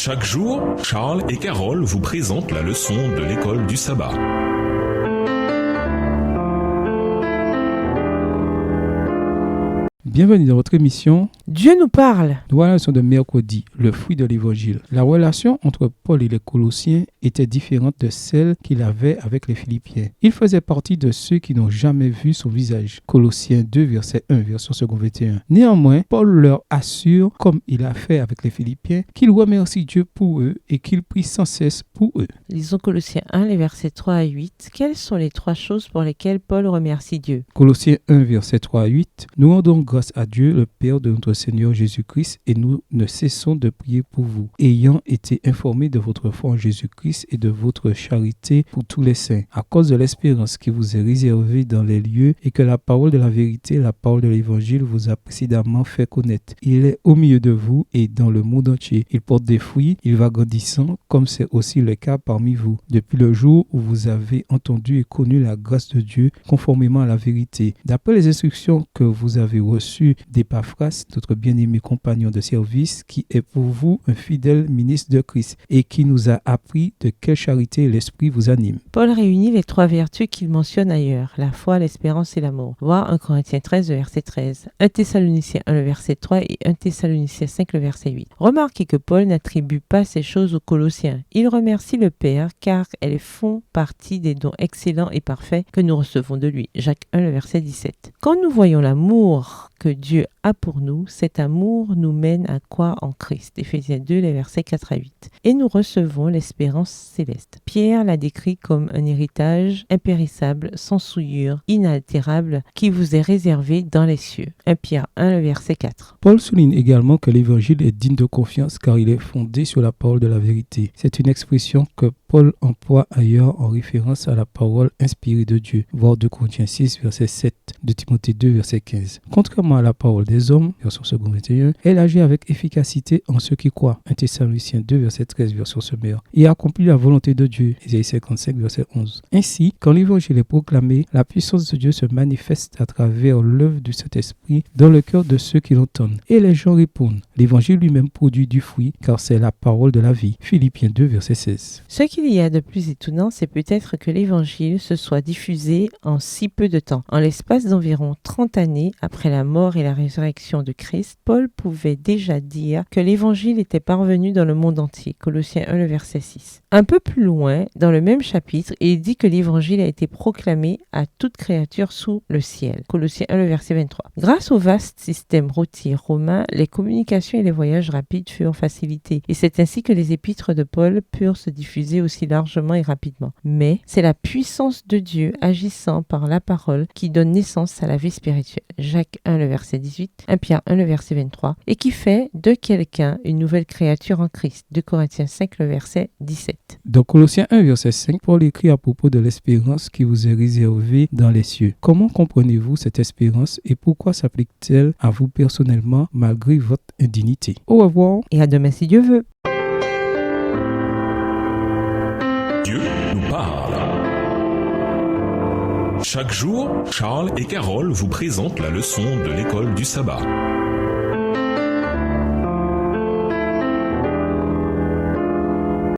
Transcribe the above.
Chaque jour, Charles et Carole vous présentent la leçon de l'école du sabbat. Bienvenue dans votre émission Dieu nous parle. Nous voilà la leçon de mercredi, le fruit de l'évangile. La relation entre Paul et les Colossiens était différente de celle qu'il avait avec les Philippiens. Il faisait partie de ceux qui n'ont jamais vu son visage. Colossiens 2, verset 1, version second 21. Néanmoins, Paul leur assure, comme il a fait avec les Philippiens, qu'il remercie Dieu pour eux et qu'il prie sans cesse pour eux. Lisons Colossiens 1, les versets 3 à 8. Quelles sont les trois choses pour lesquelles Paul remercie Dieu? Colossiens 1, verset 3 à 8. Nous rendons grâce à Dieu, le Père de notre Seigneur Jésus-Christ, et nous ne cessons de prier pour vous, ayant été informés de votre foi en Jésus-Christ et de votre charité pour tous les saints, à cause de l'espérance qui vous est réservée dans les lieux et que la parole de la vérité, la parole de l'Évangile vous a précédemment fait connaître. Il est au milieu de vous et dans le monde entier. Il porte des fruits, il va grandissant, comme c'est aussi le cas parmi vous, depuis le jour où vous avez entendu et connu la grâce de Dieu conformément à la vérité. D'après les instructions que vous avez reçues d'Épaphras, notre bien-aimé compagnon de service, qui est pour vous un fidèle ministre de Christ et qui nous a appris de quelle charité l'Esprit vous anime. Paul réunit les trois vertus qu'il mentionne ailleurs, la foi, l'espérance et l'amour. Voir 1 Corinthiens 13, le verset 13, 1 Thessaloniciens 1, le verset 3 et 1 Thessaloniciens 5, le verset 8. Remarquez que Paul n'attribue pas ces choses aux Colossiens. Il remercie le Père car elles font partie des dons excellents et parfaits que nous recevons de lui. Jacques 1, le verset 17. Quand nous voyons l'amour que Dieu a pour nous, cet amour nous mène à croire en Christ. Éphésiens 2, les versets 4 à 8. Et nous recevons l'espérance céleste. Pierre l'a décrit comme un héritage impérissable, sans souillure, inaltérable, qui vous est réservé dans les cieux. 1 Pierre 1, le verset 4. Paul souligne également que l'évangile est digne de confiance car il est fondé sur la parole de la vérité. C'est une expression que Paul emploie ailleurs en référence à la parole inspirée de Dieu. Voir 2 Corinthiens 6, verset 7, de Timothée 2, verset 15. Contrairement à la parole des hommes, version second 21, elle agit avec efficacité en ceux qui croient. 1 Thessaloniciens 2, verset 13, version sommaire. Et accomplit la volonté de Dieu. Ésaïe 55, verset 11. Ainsi, quand l'évangile est proclamé, la puissance de Dieu se manifeste à travers l'œuvre du Saint-Esprit dans le cœur de ceux qui l'entendent. Et les gens répondent. L'évangile lui-même produit du fruit, car c'est la parole de la vie. Philippiens 2, verset 16. Ce qu'il y a de plus étonnant, c'est peut-être que l'évangile se soit diffusé en si peu de temps. En l'espace d'environ 30 années après la mort et la résurrection de Christ, Paul pouvait déjà dire que l'évangile était parvenu dans le monde entier. Colossiens 1, le verset 6. Un peu plus loin, dans le même chapitre, il dit que l'évangile a été proclamé à toute créature sous le ciel. Colossiens 1, le verset 23. Grâce au vaste système routier romain, les communications et les voyages rapides furent facilités. Et c'est ainsi que les épîtres de Paul purent se diffuser aussi largement et rapidement. Mais c'est la puissance de Dieu agissant par la parole qui donne naissance à la vie spirituelle. Jacques 1, le verset 18, 1 Pierre 1, le verset 23, et qui fait de quelqu'un une nouvelle créature en Christ. 2 Corinthiens 5, le verset 17. Dans Colossiens 1, verset 5, Paul écrit à propos de l'espérance qui vous est réservée dans les cieux. Comment comprenez-vous cette espérance et pourquoi s'applique-t-elle à vous personnellement malgré votre indignité? Au revoir. Et à demain si Dieu veut. Dieu nous parle. Chaque jour, Charles et Carole vous présentent la leçon de l'école du sabbat.